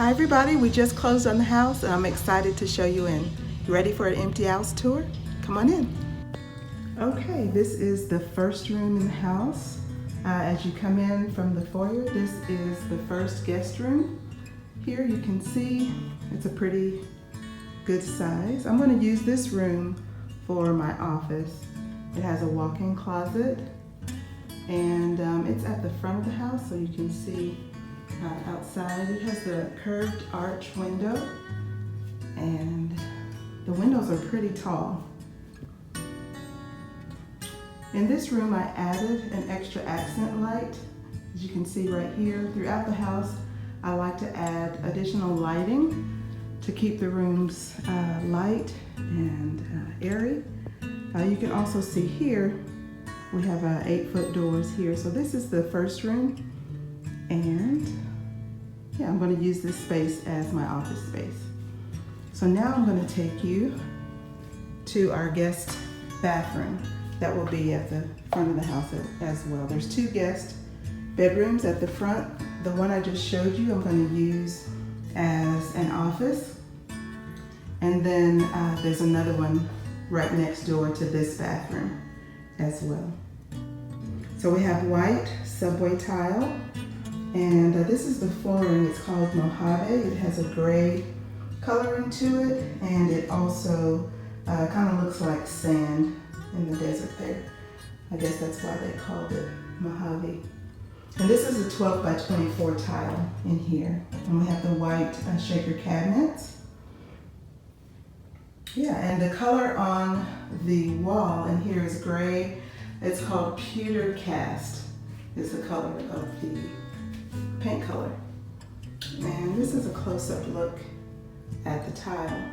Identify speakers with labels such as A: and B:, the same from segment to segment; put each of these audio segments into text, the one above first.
A: Hi everybody, we just closed on the house and I'm excited to show you in. You ready for an empty house tour? Come on in. Okay, this is the first room in the house. As you come in from the foyer, this is the first guest room. Here you can see it's a pretty good size. I'm going to use this room for my office. It has a walk-in closet and it's at the front of the house so you can see outside. It has the curved arch window and the windows are pretty tall. In this room I added an extra accent light. As you can see right here, throughout the house I like to add additional lighting to keep the rooms light and airy. You can also see here we have 8-foot doors here. So this is the first room, and yeah, I'm going to use this space as my office space. So now I'm going to take you to our guest bathroom. That will be at the front of the house as well. There's 2 guest bedrooms at the front. The one I just showed you I'm going to use as an office. And then there's another one right next door to this bathroom as well. So we have white subway tile, and this is the flooring. It's called Mojave. It has a gray coloring to it, and it also kind of looks like sand in the desert there. I guess that's why they called it Mojave. And this is a 12 by 24 tile in here. And we have the white shaker cabinets. Yeah, and the color on the wall in here is gray. It's called pewter cast. It's the color of the paint color. And this is a close-up look at the tile.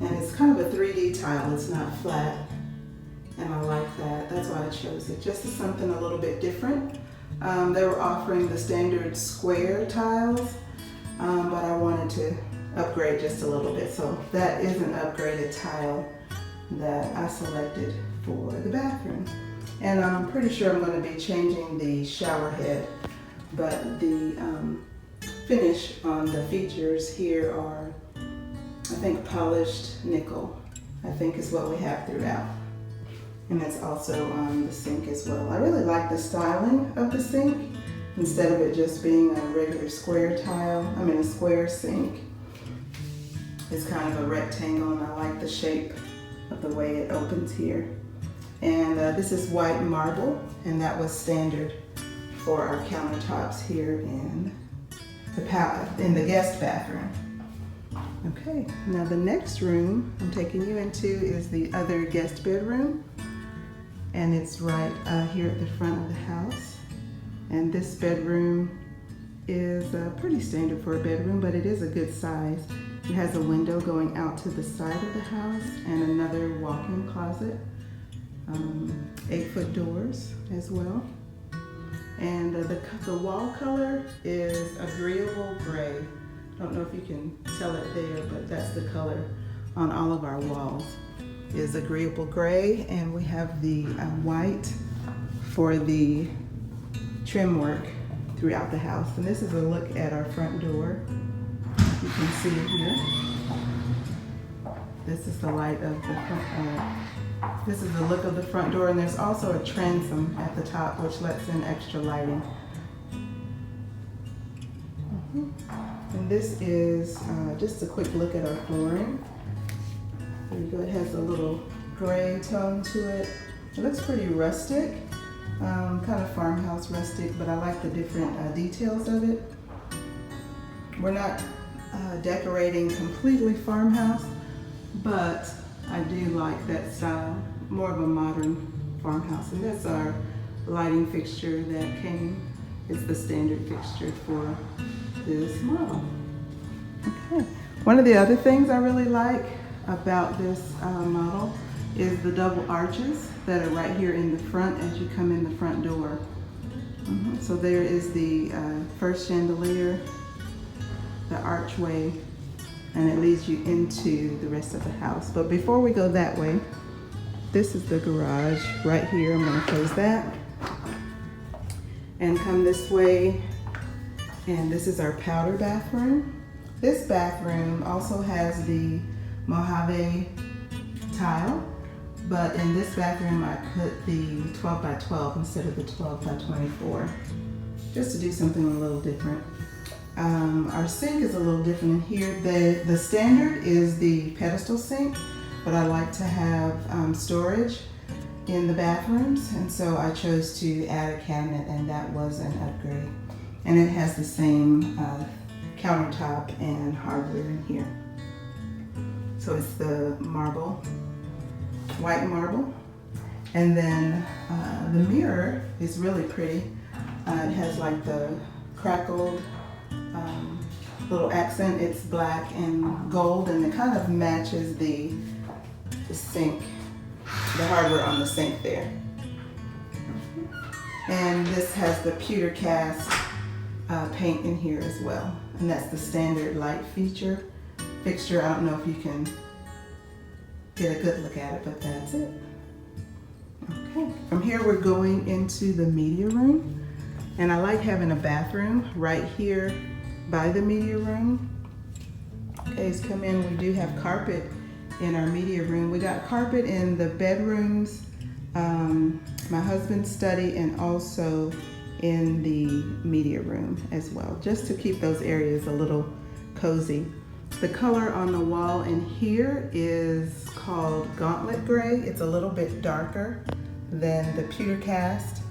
A: And it's kind of a 3D tile. It's not flat. And I like that. That's why I chose it. Just as something a little bit different. They were offering the standard square tiles, but I wanted to upgrade just a little bit. So that is an upgraded tile that I selected for the bathroom. And I'm pretty sure I'm going to be changing the shower head, but the finish on the features here are, I think, polished nickel, I think is what we have throughout. And that's also on the sink as well. I really like the styling of the sink instead of it just being a regular square tile, a square sink. It's kind of a rectangle, and I like the shape of the way it opens here. And this is white marble, and that was standard for our countertops here in the guest bathroom. Okay, now the next room I'm taking you into is the other guest bedroom, and it's right here at the front of the house. And this bedroom is pretty standard for a bedroom, but it is a good size. It has a window going out to the side of the house and another walk-in closet, 8-foot doors as well. And the wall color is agreeable gray. I don't know if you can tell it there, but that's the color on all of our walls, is agreeable gray. And we have the white for the trim work throughout the house. And this is a look at our front door. You can see it here. This is the light of the front. This is the look of the front door, and there's also a transom at the top which lets in extra lighting. And this is just a quick look at our flooring. There you go. It has a little gray tone to it. It looks pretty rustic, kind of farmhouse rustic, but I like the different details of it. We're not decorating completely farmhouse, but I do like that style, more of a modern farmhouse. And that's our lighting fixture that came. It's the standard fixture for this model. Okay. One of the other things I really like about this model is the double arches that are right here in the front as you come in the front door. So there is the first chandelier, the archway, and it leads you into the rest of the house. But before we go that way, this is the garage right here. I'm going to close that and come this way And this is our powder bathroom. This bathroom also has the Mojave tile, but in this bathroom I put the 12 by 12 instead of the 12 by 24, just to do something a little different. Our sink is a little different in here. The standard is the pedestal sink, but I like to have storage in the bathrooms, and so I chose to add a cabinet, and that was an upgrade. And it has the same countertop and hardware in here. So it's the marble, white marble. And then the mirror is really pretty. It has like the crackled little accent. It's black and gold, and it kind of matches the sink, the hardware on the sink there. And this has the pewter cast paint in here as well. And that's the standard light fixture. I don't know if you can get a good look at it, but that's it. Okay, from here we're going into the media room. And I like having a bathroom right here by the media room. Okay, let's come in. We do have carpet in our media room. We got carpet in the bedrooms, my husband's study, and also in the media room as well, just to keep those areas a little cozy. The color on the wall in here is called Gauntlet Gray. It's a little bit darker than the pewter cast,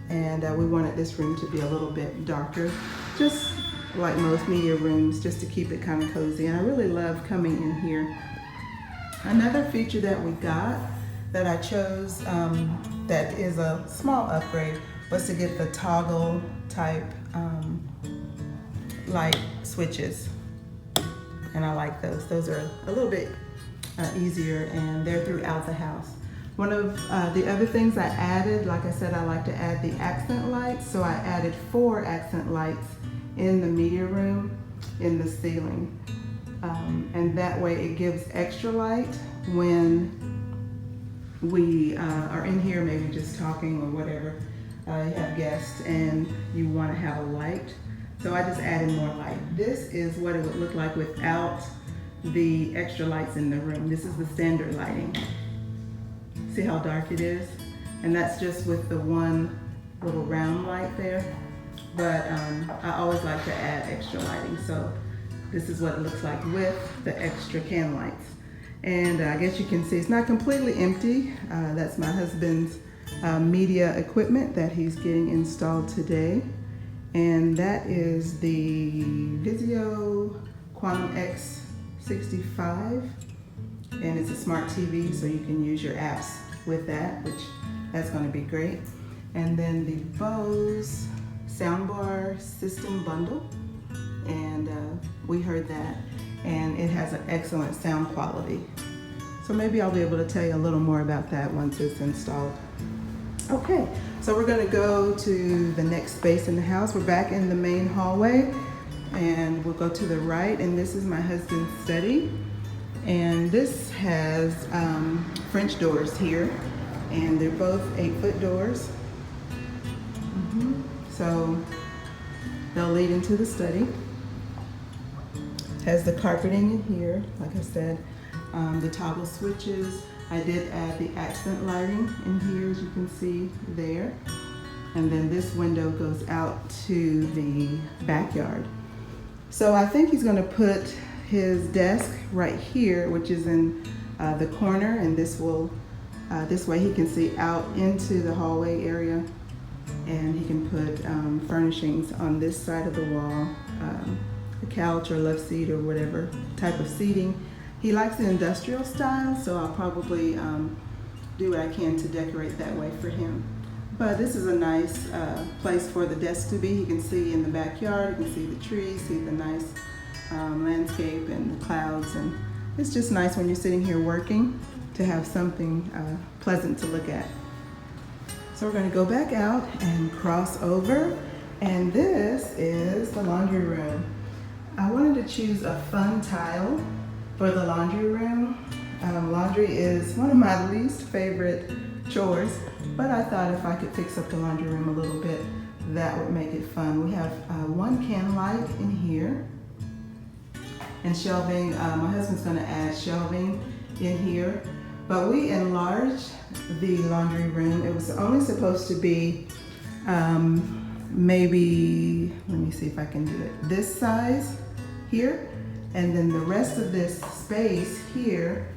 A: and we wanted this room to be a little bit darker, just like most media rooms, just to keep it kind of cozy. And I really love coming in here. Another feature that we got that I chose that is a small upgrade was to get the toggle type light switches. And I like those. Those are a little bit easier, and they're throughout the house. One of the other things I added, like I said, I like to add the accent lights. So I added 4 accent lights in the media room in the ceiling. And that way it gives extra light when we are in here, maybe just talking or whatever. You have guests and you want to have a light. So I just added more light. This is what it would look like without the extra lights in the room. This is the standard lighting. See how dark it is? And that's just with the one little round light there. But I always like to add extra lighting. So this is what it looks like with the extra can lights. And I guess you can see it's not completely empty. That's my husband's media equipment that he's getting installed today. And that is the Vizio Quantum X65. And it's a smart TV, so you can use your apps with that, which that's going to be great. And then the Bose soundbar system bundle. And we heard that, and it has an excellent sound quality. So maybe I'll be able to tell you a little more about that once it's installed. Okay, so we're gonna go to the next space in the house. We're back in the main hallway, and we'll go to the right, and this is my husband's study. And this has French doors here, and they're both 8-foot doors. So they'll lead into the study. Has the carpeting in here, like I said, the toggle switches. I did add the accent lighting in here, as you can see there. And then this window goes out to the backyard. So I think he's gonna put his desk right here, which is in the corner, and this way he can see out into the hallway area, and he can put furnishings on this side of the wall, a couch or love seat or whatever type of seating. He likes the industrial style, so I'll probably do what I can to decorate that way for him. But this is a nice place for the desk to be. He can see in the backyard, you can see the trees, see the nice landscape and the clouds, and it's just nice when you're sitting here working to have something pleasant to look at. So we're going to go back out and cross over, and this is the laundry room. I wanted to choose a fun tile for the laundry room. Laundry is one of my least favorite chores, but I thought if I could fix up the laundry room a little bit, that would make it fun. We have one can light in here and shelving. My husband's going to add shelving in here, but we enlarged the laundry room. It was only supposed to be maybe, let me see if I can do it, this size here, and then the rest of this space here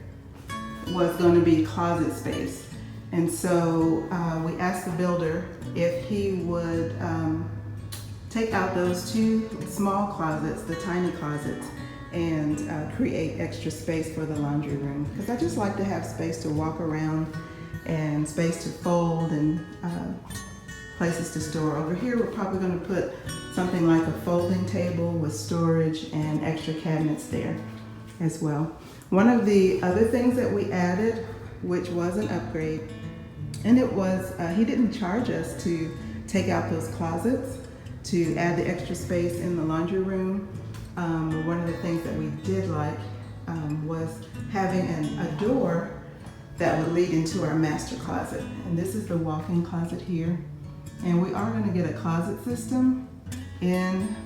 A: was going to be closet space. And so we asked the builder if he would take out those two small closets, the tiny closets, and create extra space for the laundry room. Because I just like to have space to walk around and space to fold and places to store. Over here, we're probably going to put something like a folding table with storage and extra cabinets there as well. One of the other things that we added, which was an upgrade, and it was, he didn't charge us to take out those closets to add the extra space in the laundry room. One of the things that we did like was having a door that would lead into our master closet. And this is the walk-in closet here. And we are going to get a closet system in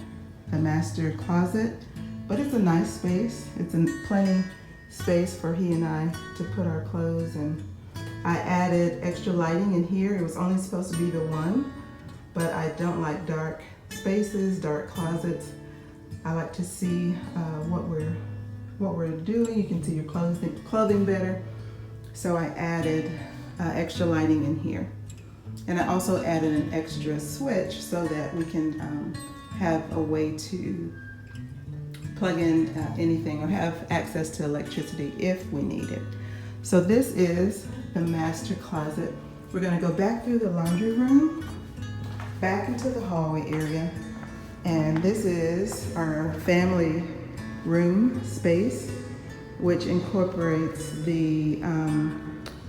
A: the master closet, but it's a nice space. It's plenty space for he and I to put our clothes, and I added extra lighting in here. It was only supposed to be the one, but I don't like dark spaces, dark closets. I like to see what we're doing. You can see your clothing better. So I added extra lighting in here. And I also added an extra switch so that we can have a way to plug in anything or have access to electricity if we need it. So this is the master closet. We're going to go back through the laundry room, back into the hallway area, and this is our family room space, which incorporates the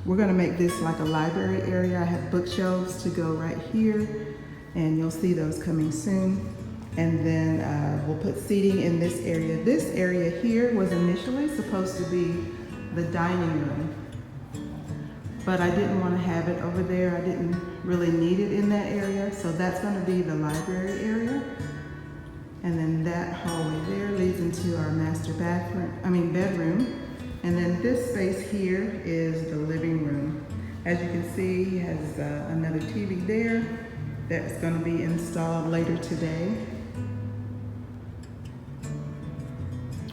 A: we're going to make this like a library area. I have bookshelves to go right here, and you'll see those coming soon. And then we'll put seating in this area. This area here was initially supposed to be the dining room, but I didn't want to have it over there. I didn't really need it in that area, so that's going to be the library area. And then that hallway there leads into our master bedroom. And then this space here is the living room. As you can see, he has another TV there that's going to be installed later today.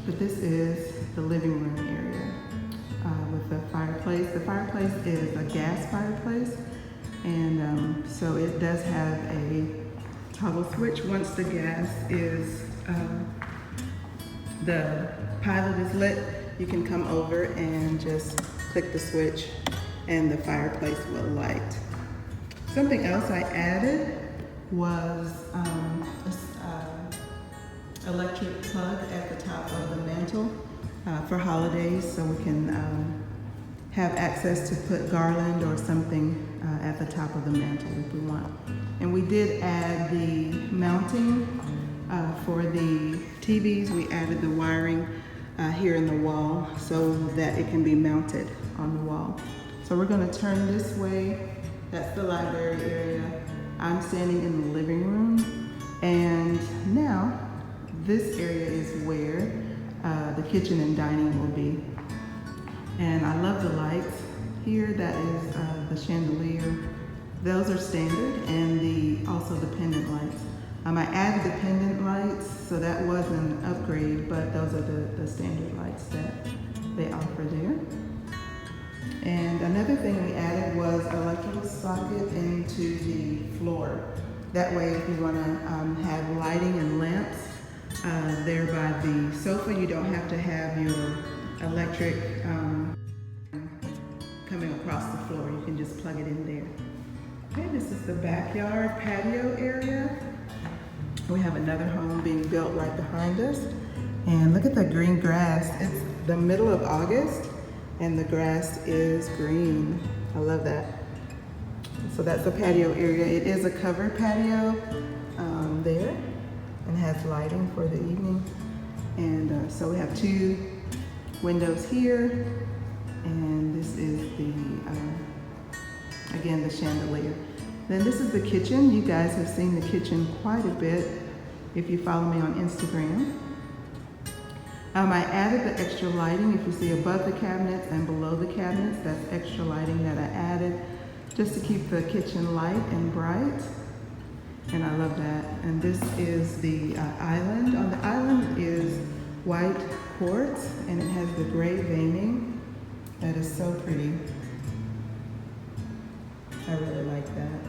A: But this is the living room area with the fireplace. The fireplace is a gas fireplace, and so it does have a toggle switch. Once the gas is, the pilot is lit, you can come over and just click the switch and the fireplace will light. Something else I added was this electric plug at the top of the mantle for holidays, so we can have access to put garland or something at the top of the mantle if we want. And we did add the mounting for the TVs. We added the wiring here in the wall so that it can be mounted on the wall. So we're going to turn this way. That's the library area. I'm standing in the living room, and now this area is where the kitchen and dining will be. And I love the lights here. That is the chandelier. Those are standard, and also the pendant lights. I added the pendant lights, so that was an upgrade, but those are the standard lights that they offer there. And another thing we added was an electrical socket into the floor. That way, if you want to have lighting and lamps there by the sofa, you don't have to have your electric coming across the floor. You can just plug it in there. Okay, this is the backyard patio area. We have another home being built right behind us. And look at the green grass. It's the middle of August and the grass is green. I love that. So that's the patio area. It is a covered patio there, and has lighting for the evening. And so we have two windows here, and this is the, again, the chandelier. Then this is the kitchen. You guys have seen the kitchen quite a bit if you follow me on Instagram. I added the extra lighting. If you see above the cabinets and below the cabinets, that's extra lighting that I added just to keep the kitchen light and bright. And I love that. And this is the island. On the island is white quartz, and it has the gray veining. That is so pretty. I really like that.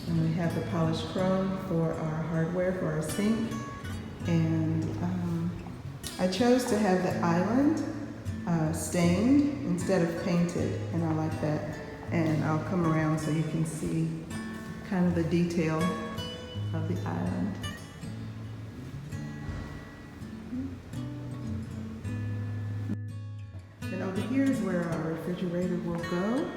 A: And we have the polished chrome for our hardware, for our sink. And I chose to have the island stained instead of painted, and I like that. And I'll come around so you can see kind of the detail of the island. And over here is where our refrigerator will go.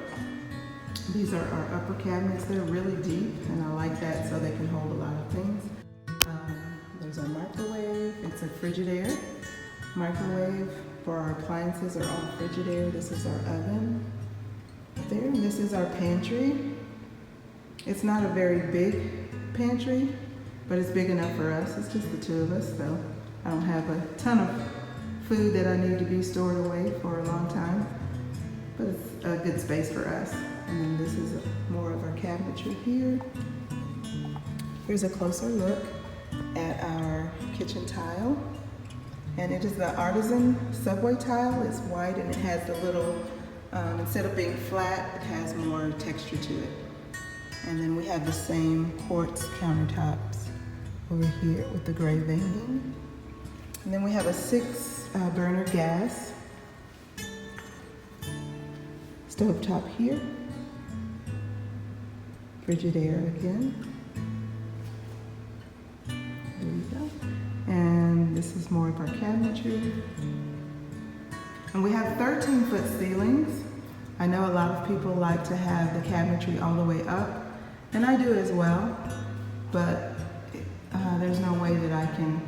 A: These are our upper cabinets. They're really deep, and I like that so they can hold a lot of things. There's our microwave. It's a Frigidaire. Microwave for our appliances are all Frigidaire. This is our oven there. And this is our pantry. It's not a very big pantry, but it's big enough for us. It's just the two of us, so I don't have a ton of food that I need to be stored away for a long time, but it's a good space for us. And then this is more of our cabinetry here. Here's a closer look at our kitchen tile. And it is the artisan subway tile. It's white and it has the little, instead of being flat, it has more texture to it. And then we have the same quartz countertops over here with the gray veining. And then we have a 6-burner gas stovetop here. Frigidaire again. There we go. And this is more of our cabinetry. And we have 13-foot ceilings. I know a lot of people like to have the cabinetry all the way up, and I do as well, but there's no way that I can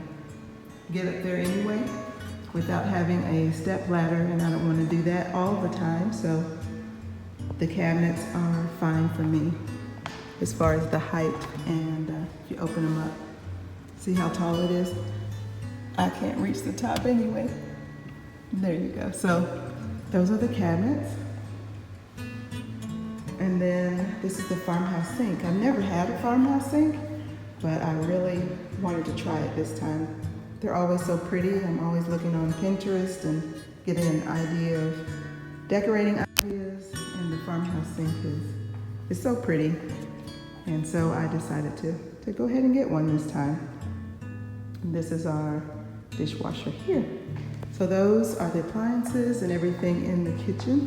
A: get up there anyway without having a step ladder, and I don't want to do that all the time, so the cabinets are fine for me as far as the height. And if you open them up, see how tall it is? I can't reach the top anyway. There you go. So those are the cabinets. And then this is the Farmhouse sink. I've never had a Farmhouse sink, but I really wanted to try it this time. They're always so pretty. I'm always looking on Pinterest and getting an idea of decorating ideas, and the Farmhouse sink is so pretty. And so I decided to go ahead and get one this time. And this is our dishwasher here. So those are the appliances and everything in the kitchen.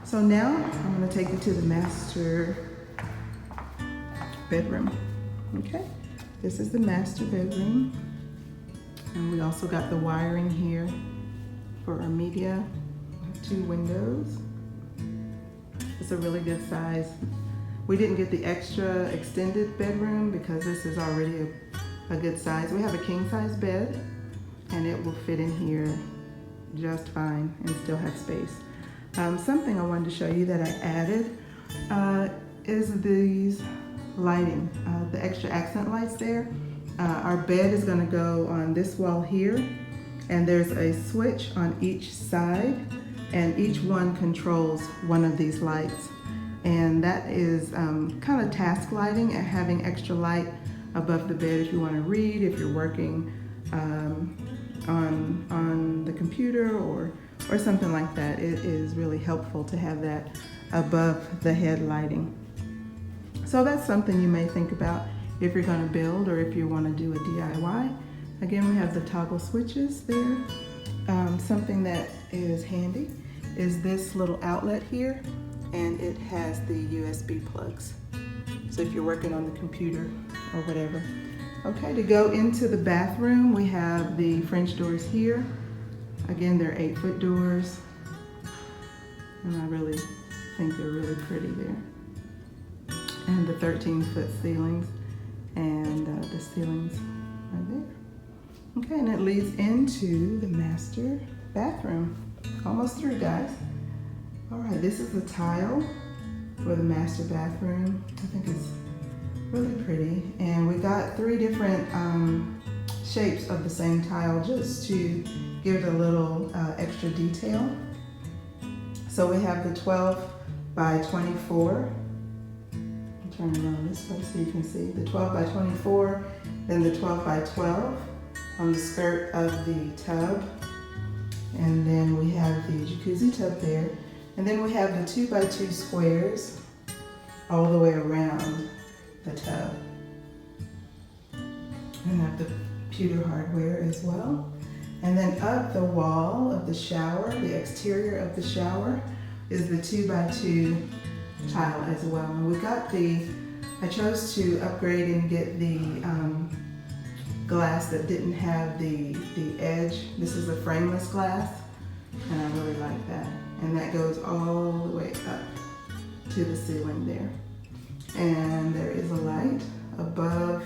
A: So now I'm going to take you to the master bedroom. Okay, this is the master bedroom. And we also got the wiring here for our media. 2 windows. It's a really good size. We didn't get the extra extended bedroom because this is already a good size. We have a king size bed, and it will fit in here just fine and still have space. Something I wanted to show you that I added is these lighting, the extra accent lights there. Our bed is going to go on this wall here, and there's a switch on each side, and each one controls one of these lights. And that is kind of task lighting and having extra light above the bed if you want to read, if you're working on the computer or something like that. It is really helpful to have that above the head lighting. So that's something you may think about if you're going to build or if you want to do a DIY. Again, we have the toggle switches there. Something that is handy is this little outlet here, and it has the USB plugs. So if you're working on the computer or whatever. Okay, to go into the bathroom, we have the French doors here. Again, they're 8-foot doors, and I really think they're really pretty there. And the 13-foot ceilings, and the ceilings are there. Okay, and it leads into the master bathroom. Almost through, guys. All right, this is the tile for the master bathroom. I think it's really pretty. And we got 3 different shapes of the same tile just to give it a little extra detail. So we have the 12 by 24. I'll turn it around this way so you can see. The 12 by 24, then the 12 by 12 on the skirt of the tub. And then we have the jacuzzi tub there. And then we have the 2 by 2 squares all the way around the tub. And have the pewter hardware as well. And then up the wall of the shower, the exterior of the shower, is the 2 by 2 tile as well. And we got I chose to upgrade and get the glass that didn't have the edge. This is a frameless glass, and I really like that. And that goes all the way up to the ceiling there. And there is a light above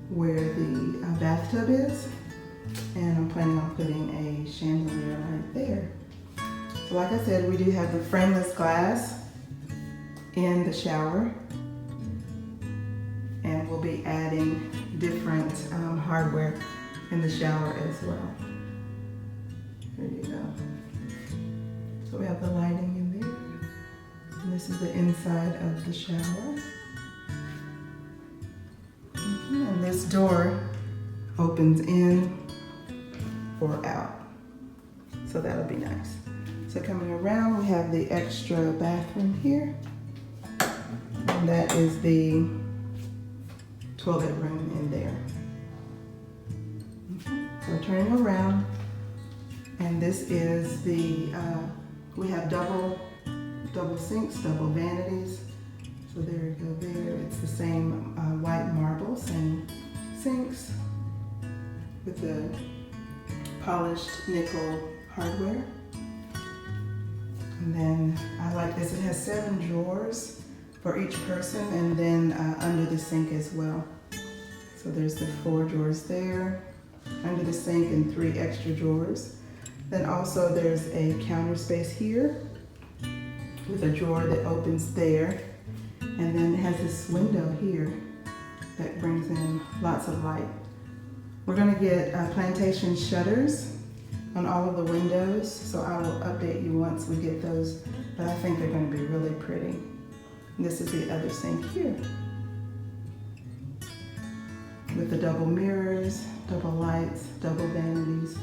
A: where the bathtub is. And I'm planning on putting a chandelier right there. So like I said, we do have the frameless glass in the shower. And we'll be adding different hardware in the shower as well. There you go. So we have the lighting in there. And this is the inside of the shower. And this door opens in or out. So that'll be nice. So coming around, we have the extra bathroom here. And that is the toilet room in there. So turning around, and this is the, we have double sinks, double vanities. So there you go there. It's the same white marble, same sinks with the polished nickel hardware. And then I like this, it has 7 drawers for each person, and then under the sink as well. So there's the 4 drawers there, under the sink, and 3 extra drawers. Then also there's a counter space here with a drawer that opens there. And then it has this window here that brings in lots of light. We're gonna get plantation shutters on all of the windows, so I will update you once we get those, but I think they're gonna be really pretty. And this is the other sink here with the double mirrors, double lights, double vanities.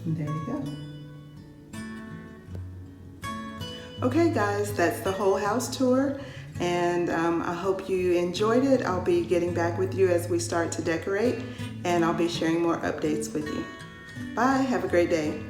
A: And there you go. Okay guys, that's the whole house tour, and I hope you enjoyed it. I'll be getting back with you as we start to decorate, and I'll be sharing more updates with you. Bye, have a great day.